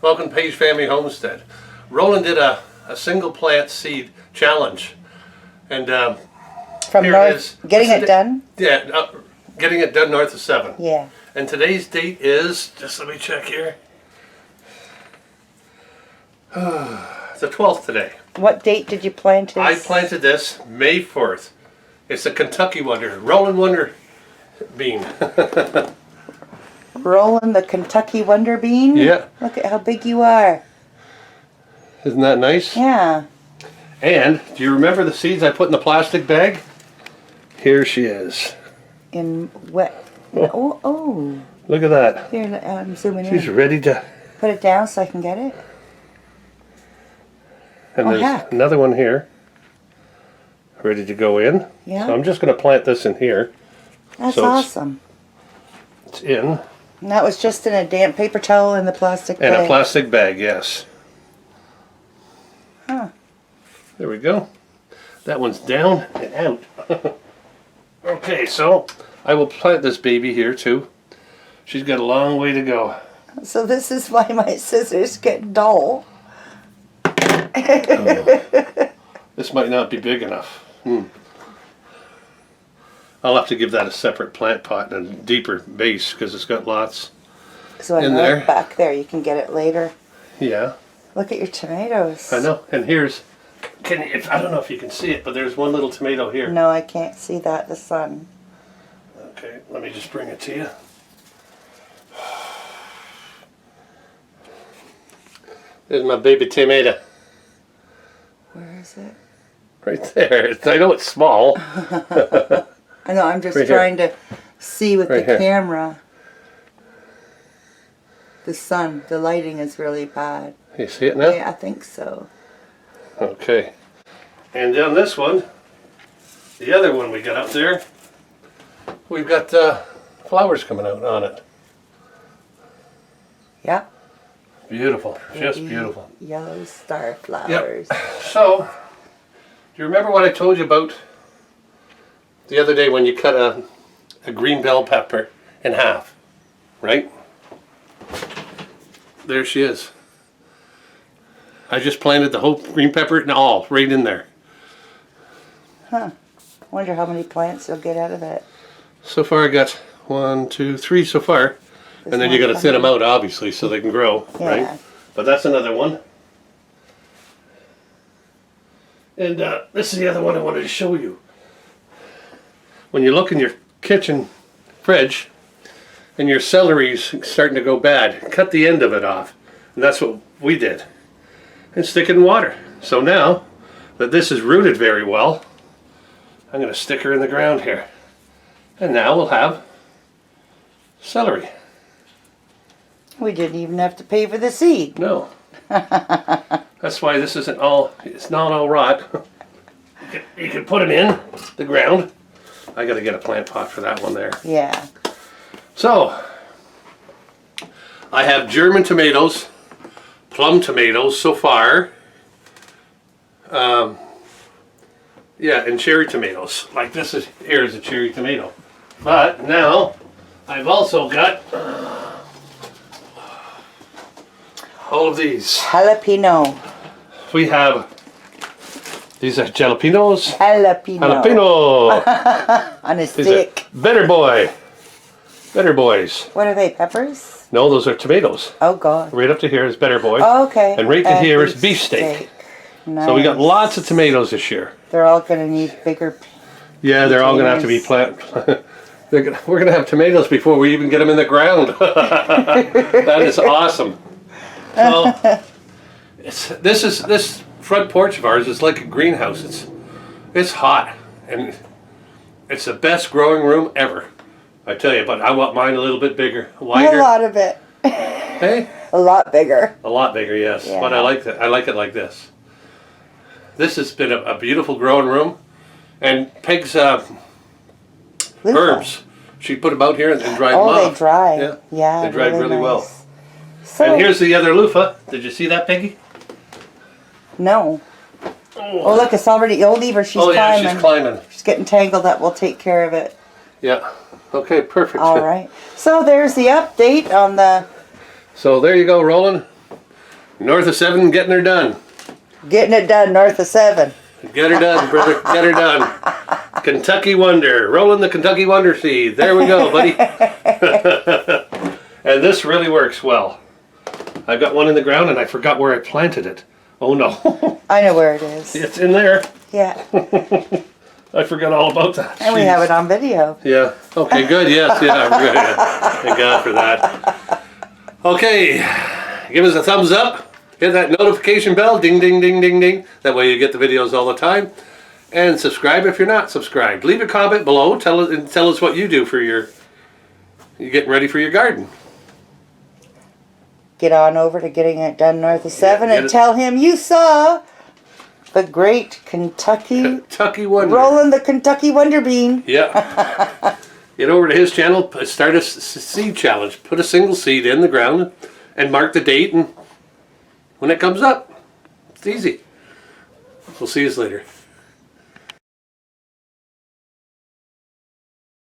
Welcome to Paige Family Homestead. Roland did a single plant seed challenge. And from here north, it is. getting it done? Yeah, getting it done north of 7. Yeah. And today's date is, just let me check here. It's the 12th today. What date did you plant it? I planted this May 4th. It's a Kentucky Wonder, Roland Wonder bean. Roland the Kentucky Wonder Bean? Yeah. Look at how big you are. Isn't that nice? Yeah. And do you remember the seeds I put in the plastic bag? Here she is. In wet. Oh. Look at that. Here, I'm zooming She's in. ready to... Put it down so I can get it. And there's heck. another one here. Ready to go in. Yeah. So I'm just going to plant this in here. That's so awesome. It's in. And that was just in a damp paper towel in the plastic bag. And a plastic bag, yes. Huh. There we go. That one's down and out. Okay, so I will plant this baby here too. She's got a long way to go. So this is why my scissors get dull. Oh. This might not be big enough. I'll have to give that a separate plant pot and a deeper base because it's got lots So I in know there. back there, you can get it later. Yeah. Look at your tomatoes. I know. And here's, I don't know if you can see it, but there's one little tomato here. No, I can't see that, the sun. Okay, let me just bring it to you. There's my baby tomato. Where is it? Right there. I know it's small. I know, I'm just Right here. trying to see with Right the here. camera. The sun, the lighting is really bad. You see it now? Yeah, I think so. Okay. And down this one, the other one we got up there, we've got flowers coming out on it. Yeah. Beautiful. Just beautiful. Yellow star flowers. Yep. So, do you remember what I told you about the other day when you cut a green bell pepper in half, right? There she is. I just planted the whole green pepper and all right in there. Huh. Wonder how many plants you'll get out of it. So far I got 1, 2, 3 so far. And then you got to thin them out obviously so they can grow, right? Yeah. But that's another one. And this is the other one I wanted to show you. When you look in your kitchen fridge and your celery's starting to go bad, cut the end of it off. And that's what we did. And stick it in water. So now that this is rooted very well, I'm going to stick her in the ground here. And now we'll have celery. We didn't even have to pay for the seed. No. That's why this isn't all, it's not all rot. You can put them in the ground. I got to get a plant pot for that one there. Yeah. So, I have German tomatoes, plum tomatoes so far. Yeah, and cherry tomatoes. Like this is, here's a cherry tomato. But now, I've also got all of these. Jalapeno. We have, these are jalapenos. Jalapeno. Jalapeno! On a These are stick. Better Boy. Better Boys. What are they, peppers? No, those are tomatoes. Oh, God. Right up to here is Better Boy. Oh, okay. And right to here is beefsteak. Nice. So we got lots of tomatoes this year. They're all going to need bigger... Yeah, they're all going to have to be planted. We're going to have tomatoes before we even get them in the ground. That is awesome. So, this front porch of ours is like a greenhouse. It's hot, and it's the best growing room ever. I tell you, but I want mine a little bit bigger, wider. A lot of it. Hey? A lot bigger. A lot bigger, yes. Yeah. But I like that. I like it like this. This has been a beautiful growing room, and Peg's herbs. She put them out here and dried them off. Oh, they dry. Yeah, Yeah, they dried really well. nice. So, And here's the other loofah. Did you see that, Peggy? No. Oh, look, it's already... Oh, leave her. She's Oh yeah, climbing. she's climbing. She's getting tangled up. We'll take care of it. Yeah. Okay, perfect. All right. So there's the update on the... So there you go, Roland. North of 7, getting her done. Getting it done north of 7. Get her done, brother. Get her done. Kentucky Wonder. Roland the Kentucky Wonder seed. There we go, buddy. And this really works well. I've got one in the ground and I forgot where I planted it. Oh no. I know where it is. It's in there. Yeah. I forgot all about that. And we have it on video. Yeah. Okay, good. Yes. Yeah. Good. Thank God for that. Okay. Give us a thumbs up. Hit that notification bell. Ding, ding, ding, ding, ding. That way you get the videos all the time. And subscribe if you're not subscribed. Leave a comment below. Tell us what you do for you're getting ready for your garden. Get on over to Getting It Done north of 7 Yeah, and tell him you saw the great Kentucky Wonder. Roland the Kentucky Wonder Bean. Yeah. Get over to his channel. Start a seed challenge. Put a single seed in the ground and mark the date, and when it comes up, it's easy. We'll see you later.